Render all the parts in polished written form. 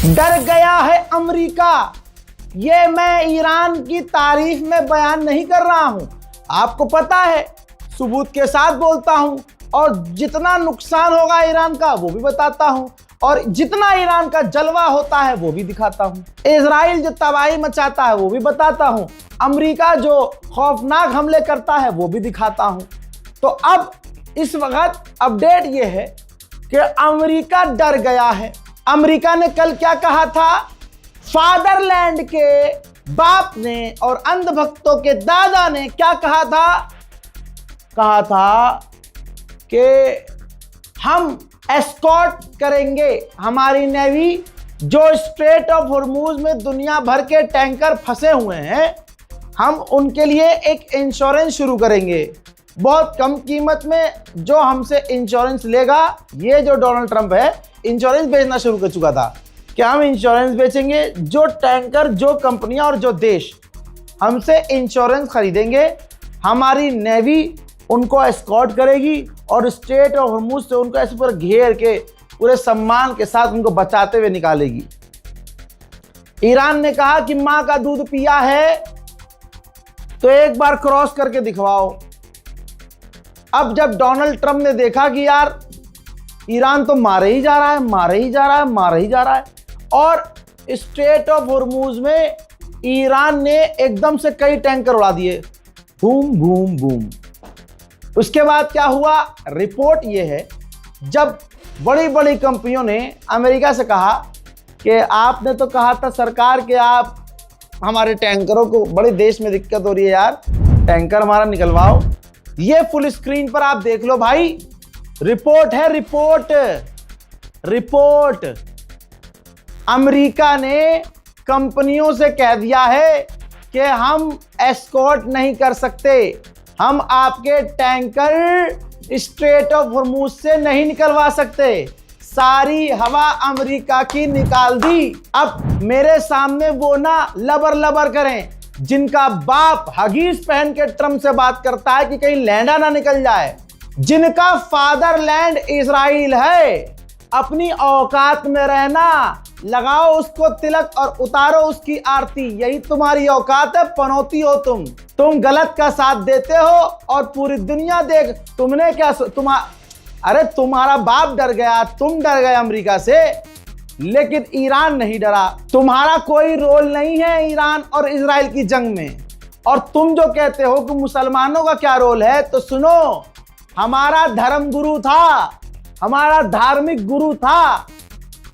डर गया है अमेरिका। ये मैं ईरान की तारीफ में बयान नहीं कर रहा हूं, आपको पता है, सबूत के साथ बोलता हूं, और जितना नुकसान होगा ईरान का वो भी बताता हूं, और जितना ईरान का जलवा होता है वो भी दिखाता हूं। इजराइल जो तबाही मचाता है वो भी बताता हूं, अमेरिका जो खौफनाक हमले करता है वो भी दिखाता हूं। तो अब इस वक्त अपडेट ये है कि अमेरिका डर गया है। अमेरिका ने कल क्या कहा था? फादरलैंड के बाप ने और अंधभक्तों के दादा ने क्या कहा था? कहा था कि हम एस्कॉर्ट करेंगे हमारी नेवी, जो स्ट्रेट ऑफ हॉर्मूज में दुनिया भर के टैंकर फंसे हुए हैं, हम उनके लिए एक इंश्योरेंस शुरू करेंगे बहुत कम कीमत में। जो हमसे इंश्योरेंस लेगा, ये जो डोनाल्ड ट्रंप है इंश्योरेंस बेचना शुरू कर चुका था कि हम इंश्योरेंस बेचेंगे, जो टैंकर, जो कंपनियां और जो देश हमसे इंश्योरेंस खरीदेंगे, हमारी नेवी उनको एस्कॉर्ट करेगी और स्ट्रेट ऑफ हॉर्मूज से उनको ऐसे पूरा घेर के पूरे सम्मान के साथ उनको बचाते हुए निकालेगी। ईरान ने कहा कि मां का दूध पिया है तो एक बार क्रॉस करके दिखवाओ। अब जब डोनाल्ड ट्रंप ने देखा कि यार ईरान तो मारे ही जा रहा है, मारे ही जा रहा है, मारे ही जा रहा है, और स्ट्रेट ऑफ हॉर्मूज में ईरान ने एकदम से कई टैंकर उड़ा दिए, बूम बूम बूम। उसके बाद क्या हुआ? रिपोर्ट ये है, जब बड़ी बड़ी कंपनियों ने अमेरिका से कहा कि आपने तो कहा था सरकार कि आप हमारे टैंकरों को, बड़े देश में दिक्कत हो रही है यार, टैंकर हमारा निकलवाओ। ये फुल स्क्रीन पर आप देख लो भाई, रिपोर्ट है, रिपोर्ट। अमेरिका ने कंपनियों से कह दिया है कि हम एस्कॉर्ट नहीं कर सकते, हम आपके टैंकर स्ट्रेट ऑफ हॉर्मूज से नहीं निकलवा सकते। सारी हवा अमेरिका की निकाल दी। अब मेरे सामने वो ना लबर लबर करें जिनका बाप हगीज पहन के ट्रंप से बात करता है कि कहीं लैंडा ना निकल जाए, जिनका फादरलैंड इजराइल है। अपनी औकात में रहना, लगाओ उसको तिलक और उतारो उसकी आरती, यही तुम्हारी औकात है। पनौती हो तुम गलत का साथ देते हो और पूरी दुनिया देख तुमने क्या अरे तुम्हारा बाप डर गया, तुम डर गए अमेरिका से, लेकिन ईरान नहीं डरा। तुम्हारा कोई रोल नहीं है ईरान और इजराइल की जंग में। और तुम जो कहते हो कि मुसलमानों का क्या रोल है, तो सुनो, हमारा धर्म गुरु था, हमारा धार्मिक गुरु था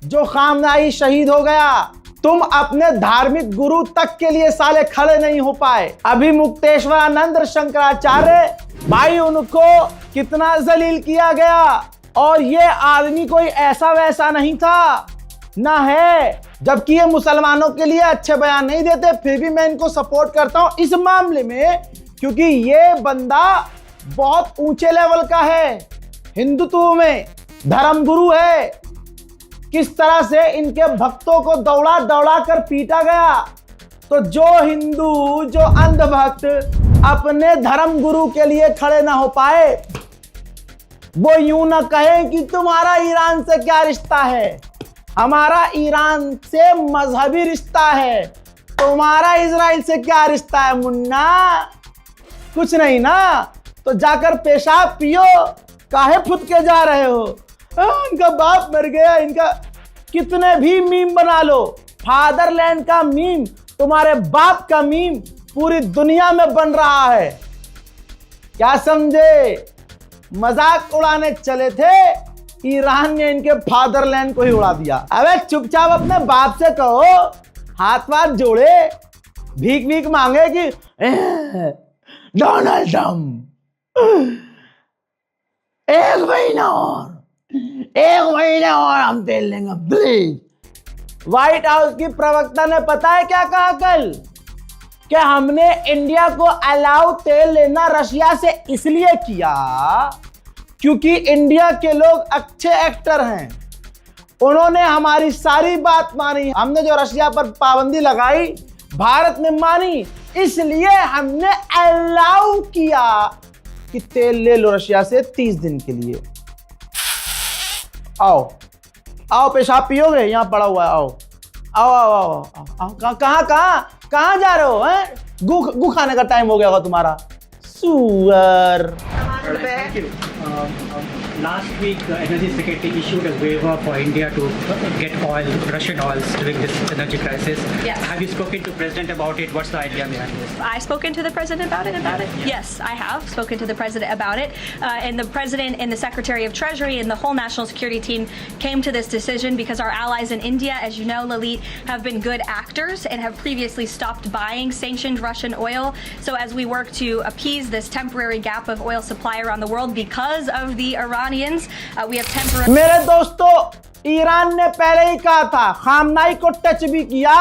जो खामनाई शहीद हो गया। तुम अपने धार्मिक गुरु तक के लिए साले खड़े नहीं हो पाए। अभी मुक्तेश्वरानंद शंकराचार्य भाई, उनको कितना जलील किया गया, और ये आदमी कोई ऐसा वैसा नहीं था ना है, जबकि ये मुसलमानों के लिए अच्छे बयान नहीं देते, फिर भी मैं इनको सपोर्ट करता हूं इस मामले में, क्योंकि ये बंदा बहुत ऊंचे लेवल का है, हिंदुत्व में धर्मगुरु है। किस तरह से इनके भक्तों को दौड़ा दौड़ा कर पीटा गया। तो जो हिंदू, जो अंधभक्त अपने धर्म गुरु के लिए खड़े ना हो पाए, वो यूं ना कहे कि तुम्हारा ईरान से क्या रिश्ता है, हमारा ईरान से मजहबी रिश्ता है, तुम्हारा इजराइल से क्या रिश्ता है मुन्ना, कुछ नहीं ना, तो जाकर पेशाब पियो, काहे फुदके जा रहे हो? इनका बाप मर गया, इनका कितने भी मीम बना लो, फादरलैंड का मीम, तुम्हारे बाप का मीम पूरी दुनिया में बन रहा है। क्या समझे? मजाक उड़ाने चले थे, ईरान ने इनके फादरलैंड को ही उड़ा दिया। अबे चुपचाप अपने बाप से कहो, हाथ वाथ जोड़े, भीख भीख मांगे कि डोनाल्ड ट्रंप एक महीना और हम तेल लेंगे प्लीज। व्हाइट हाउस की प्रवक्ता ने पता है क्या कहा कल? कि हमने इंडिया को अलाउ तेल लेना रशिया से इसलिए किया क्योंकि इंडिया के लोग अच्छे एक्टर हैं, उन्होंने हमारी सारी बात मानी। हमने जो रशिया पर पाबंदी लगाई, भारत ने मानी, इसलिए हमने अलाउ किया कि तेल ले लो रशिया से 30 दिन के लिए। आओ पेशाब पियोगे, यहां पड़ा हुआ है, आओ। आओ आओ आओ आओ, कहाँ जा रहे हो? हैं गु खाने का टाइम हो गया होगा तुम्हारा, सुअर। Thank you. Last week, Energy Secretary issued a waiver for India to get oil, Russian oils during this energy crisis. Yes. Have you spoken to President about it? What's the idea behind this? I've spoken to the president about it. Yes, I have spoken to the president about it. And the president and the Secretary of Treasury and the whole national security team came to this decision because our allies in India, as you know, Lalit, have been good actors and have previously stopped buying sanctioned Russian oil. So as we work to appease this temporary gap of oil supply around the world because of the Iranians, we have temporary... मेरे दोस्तों, Iran ने पहले ही कहा था, खामनाई को touch भी किया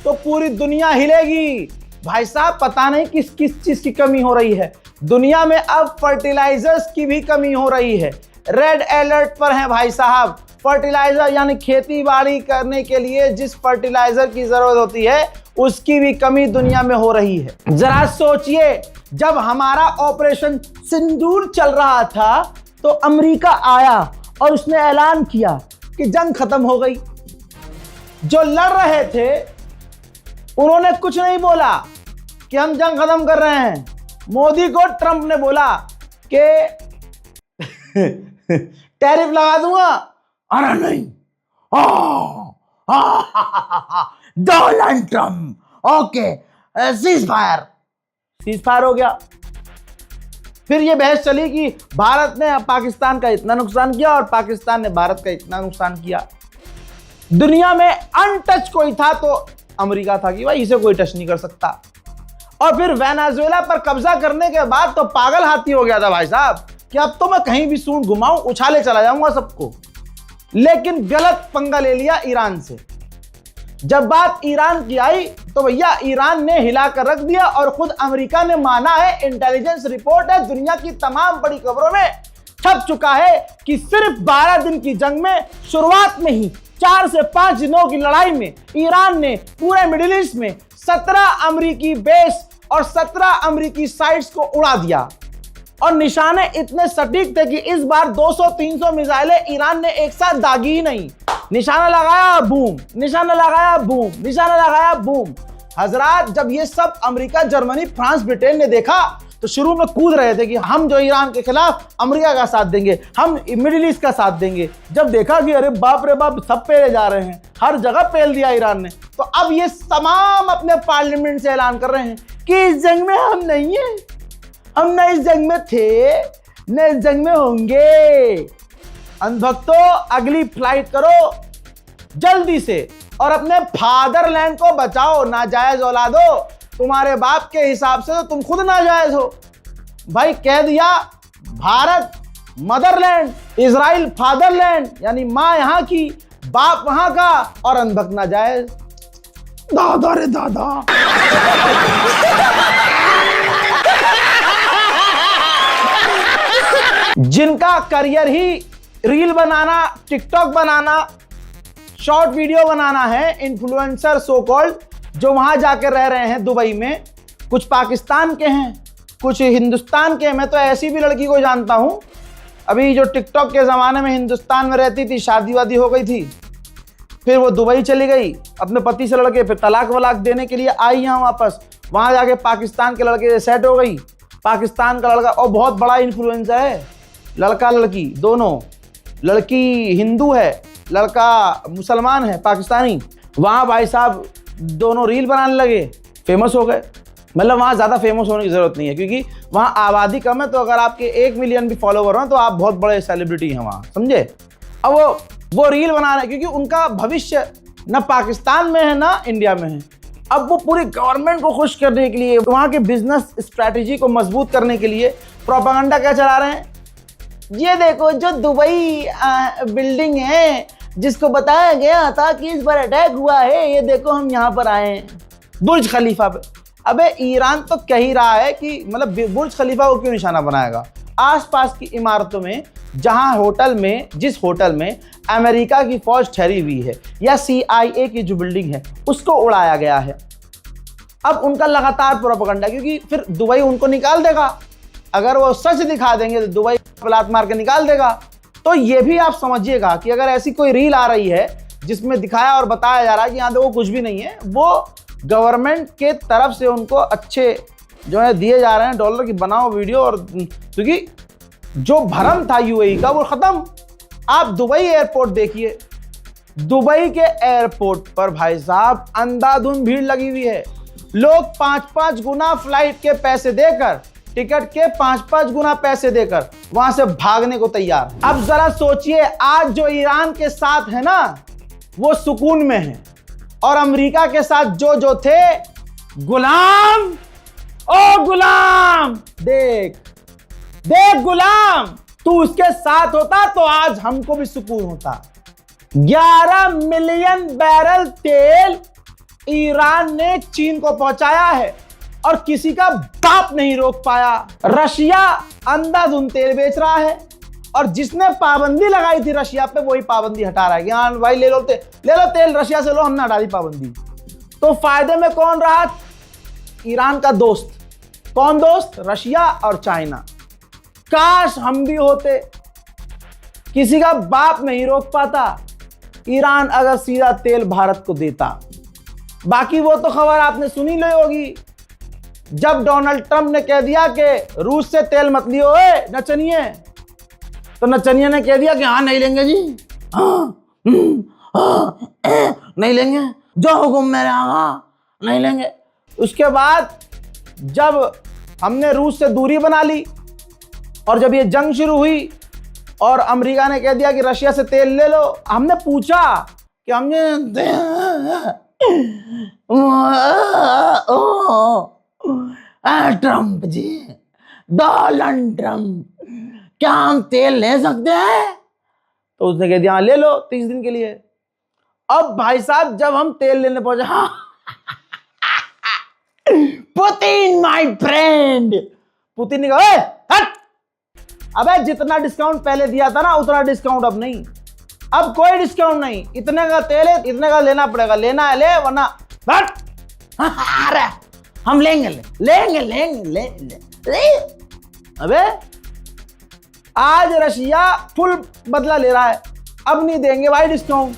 तो पूरी दुनिया हिलेगी। भाई साहब, पता नहीं किस किस चीज की कमी हो रही है दुनिया में। अब फर्टिलाइजर्स की भी कमी हो रही है। रेड अलर्ट पर है भाई साहब। फर्टिलाइजर यानी खेती बाड़ी करने के लिए जिस फर्टिलाइजर की जरूरत होती है उसकी भी कमी दुनिया में हो रही है। जरा सोचिए, जब हमारा ऑपरेशन सिंदूर चल रहा था तो अमेरिका आया और उसने ऐलान किया कि जंग खत्म हो गई। जो लड़ रहे थे उन्होंने कुछ नहीं बोला कि हम जंग खत्म कर रहे हैं। मोदी को ट्रंप ने बोला कि टैरिफ लगा दूंगा। अरे नहीं, Donald Trump okay, cease fire हो गया। फिर ये बहस चली कि भारत ने पाकिस्तान का इतना नुकसान किया और पाकिस्तान ने भारत का इतना नुकसान किया। दुनिया में अनटच कोई था तो अमेरिका था कि भाई इसे कोई टच नहीं कर सकता। और फिर वेनेजुएला पर कब्जा करने के बाद तो पागल हाथी हो गया था भाई साहब कि अब तो मैं कहीं भी सूंड घुमाऊं उछाले चला जाऊंगा सबको। लेकिन गलत पंगा ले लिया ईरान से। जब बात ईरान की आई तो भैया ईरान ने हिलाकर रख दिया और खुद अमेरिका ने माना है, इंटेलिजेंस रिपोर्ट है, दुनिया की तमाम बड़ी खबरों में छप चुका है कि सिर्फ 12 दिन की जंग में शुरुआत में ही 4 से 5 दिनों की लड़ाई में ईरान ने पूरे मिडिल ईस्ट में 17 अमेरिकी बेस और 17 अमेरिकी साइट्स को उड़ा दिया। और निशाने इतने सटीक थे कि इस बार 200-300 मिसाइलें ईरान ने एक साथ दागी ही नहीं। निशाना लगाया बूम, निशाना लगाया बूम, निशाना लगाया बूम। हजरात, जब ये सब अमेरिका, जर्मनी, फ्रांस, ब्रिटेन ने देखा तो शुरू में कूद रहे थे कि हम जो ईरान के खिलाफ अमेरिका का साथ देंगे, हम मिडिल ईस्ट का साथ देंगे। जब देखा कि अरे बाप रे बाप, सब पेले जा रहे हैं, हर जगह पेल दिया ईरान ने, तो अब ये तमाम अपने पार्लियामेंट से ऐलान कर रहे हैं कि इस जंग में हम नहीं है, हम न इस जंग में थे न इस जंग में होंगे। अंधभक्तों, अगली फ्लाइट करो जल्दी से और अपने फादरलैंड को बचाओ। नाजायज औलादो, तुम्हारे बाप के हिसाब से तो तुम खुद नाजायज हो। भाई कह दिया, भारत मदरलैंड, इजराइल फादरलैंड, यानी मां यहां की, बाप वहां का, और अंधभक्त नाजायज। दादा रे दादा। जिनका करियर ही रील बनाना, टिकटॉक बनाना, शॉर्ट वीडियो बनाना है, इन्फ्लुएंसर सो कॉल्ड, जो वहां जाकर रह रहे हैं दुबई में, कुछ पाकिस्तान के हैं, कुछ हिंदुस्तान के हैं। मैं तो ऐसी भी लड़की को जानता हूं, अभी जो टिकटॉक के ज़माने में हिंदुस्तान में रहती थी, शादी वादी हो गई थी, फिर वो दुबई चली गई अपने पति से लड़के, फिर तलाक वलाक देने के लिए आई यहाँ वापस, वहाँ जाके पाकिस्तान के लड़के से सेट हो गई। पाकिस्तान का लड़का, और बहुत बड़ा इन्फ्लुएंसर है, लड़का लड़की दोनों, लड़की हिंदू है, लड़का मुसलमान है, पाकिस्तानी। वहाँ भाई साहब दोनों रील बनाने लगे, फेमस हो गए। मतलब वहाँ ज़्यादा फेमस होने की ज़रूरत नहीं है क्योंकि वहाँ आबादी कम है, तो अगर आपके 1 मिलियन भी फॉलोवर हो तो आप बहुत बड़े सेलिब्रिटी हैं वहाँ, समझे। अब वो रील बना रहे हैं क्योंकि उनका भविष्य न पाकिस्तान में है ना इंडिया में है। अब वो पूरी गवर्नमेंट को खुश करने के लिए, वहाँ के बिजनेस स्ट्रैटेजी को मजबूत करने के लिए प्रोपेगेंडा क्या चला रहे हैं, ये देखो जो दुबई बिल्डिंग है जिसको बताया गया था कि इस पर अटैक हुआ है, ये देखो हम यहाँ पर आए हैं बुर्ज खलीफा पे। अबे ईरान तो कह ही रहा है कि मतलब बुर्ज खलीफा को क्यों निशाना बनाएगा, आसपास की इमारतों में, जहां होटल में, जिस होटल में अमेरिका की फौज ठहरी हुई है या CIA की जो बिल्डिंग है उसको उड़ाया गया है। अब उनका लगातार प्रोपेगेंडा, क्योंकि फिर दुबई उनको निकाल देगा, अगर वो सच दिखा देंगे तो दुबई लात मार के निकाल देगा। तो ये भी आप समझिएगा कि अगर ऐसी कोई रील आ रही है जिसमें दिखाया और बताया जा रहा है कि यहाँ देखो कुछ भी नहीं है, वो गवर्नमेंट के तरफ से उनको अच्छे जो है दिए जा रहे हैं डॉलर की बनाओ वीडियो। और क्योंकि जो भरम था यूएई का वो खत्म। आप दुबई एयरपोर्ट देखिए, दुबई के एयरपोर्ट पर भाई साहब अंधाधुंध भीड़ लगी हुई है। लोग 5-5 गुना फ्लाइट के पैसे देकर, टिकट के 5-5 गुना पैसे देकर वहां से भागने को तैयार। अब जरा सोचिए, आज जो ईरान के साथ है ना वो सुकून में है, और अमेरिका के साथ जो थे गुलाम। ओ गुलाम, देख गुलाम, तू उसके साथ होता तो आज हमको भी सुकून होता। 11 मिलियन बैरल तेल ईरान ने चीन को पहुंचाया है और किसी का बाप नहीं रोक पाया। रशिया अंधाधुंध तेल बेच रहा है और जिसने पाबंदी लगाई थी रशिया पे वही पाबंदी हटा रहा है कि हाँ भाई ले लो तेल रशिया से लो, हमने हटा दी पाबंदी। तो फायदे में कौन रहा? ईरान का दोस्त। कौन दोस्त? रशिया और चाइना। काश हम भी होते, किसी का बाप नहीं रोक पाता। ईरान अगर सीधा तेल भारत को देता। बाकी वो तो खबर आपने सुनी ली होगी, जब डोनाल्ड ट्रंप ने कह दिया कि रूस से तेल मत लियो नचनिए, तो नचनिए ने कह दिया कि हाँ नहीं लेंगे जी, नहीं लेंगे, जो हुक्म मेरे आगा, नहीं लेंगे। उसके बाद जब हमने रूस से दूरी बना ली और जब ये जंग शुरू हुई और अमेरिका ने कह दिया कि रशिया से तेल ले लो, हमने पूछा कि हमने ट्रंप जी, डोनाल्ड ट्रंप, क्या हम तेल ले सकते हैं? तो उसने कह दिया हाँ ले लो 30 दिन के लिए। अब भाई साहब जब हम तेल लेने पहुंचे, हाँ पुतिन माय फ्रेंड, पुतिन ने कहा हट, अबे जितना डिस्काउंट पहले दिया था ना उतना डिस्काउंट अब नहीं, अब कोई डिस्काउंट नहीं, इतने का तेल है इतने का लेना पड़ेगा, लेना है ले वरना हट। अरे हम लेंगे ले। अबे आज रशिया फुल बदला ले रहा है, अब नहीं देंगे भाई डिस्काउंट।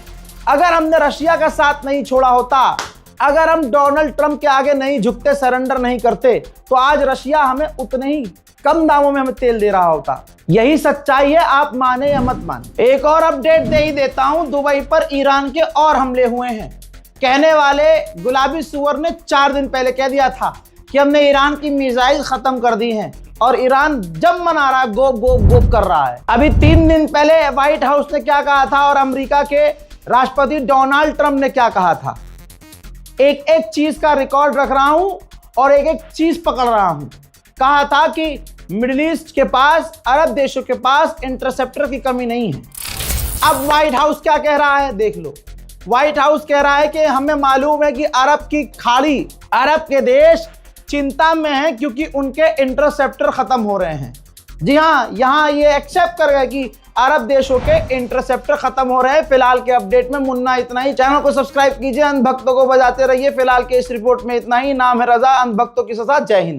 अगर हमने रशिया का साथ नहीं छोड़ा होता, अगर हम डोनाल्ड ट्रंप के आगे नहीं झुकते, सरेंडर नहीं करते, तो आज रशिया हमें उतने ही कम दामों में हमें तेल दे रहा होता। यही सच्चाई है, आप माने या मत माने। एक और अपडेट दे ही देता हूं, दुबई पर ईरान के और हमले हुए हैं। कहने वाले गुलाबी सुअर ने 4 दिन पहले कह दिया था कि हमने ईरान की मिसाइल खत्म कर दी हैं और ईरान जब मना रहा है, गोप गोप गोप कर रहा है। अभी 3 दिन पहले व्हाइट हाउस ने क्या कहा था और अमेरिका के राष्ट्रपति डोनाल्ड ट्रंप ने क्या कहा था। एक एक चीज का रिकॉर्ड रख रहा हूं और एक एक चीज पकड़ रहा हूं। कहा था कि मिडिल ईस्ट के पास, अरब देशों के पास इंटरसेप्टर की कमी नहीं है। अब व्हाइट हाउस क्या कह रहा है देख लो। व्हाइट हाउस कह रहा है कि हमें मालूम है कि अरब की खाड़ी, अरब के देश चिंता में हैं क्योंकि उनके इंटरसेप्टर खत्म हो रहे हैं। जी हाँ, यहाँ ये एक्सेप्ट कर गए कि अरब देशों के इंटरसेप्टर खत्म हो रहे हैं। फिलहाल के अपडेट में मुन्ना इतना ही। चैनल को सब्सक्राइब कीजिए, अंधभक्तों को बजाते रहिए। फिलहाल के इस रिपोर्ट में इतना ही। नाम है रजा, अंधभक्तों की सजा। जय हिंद।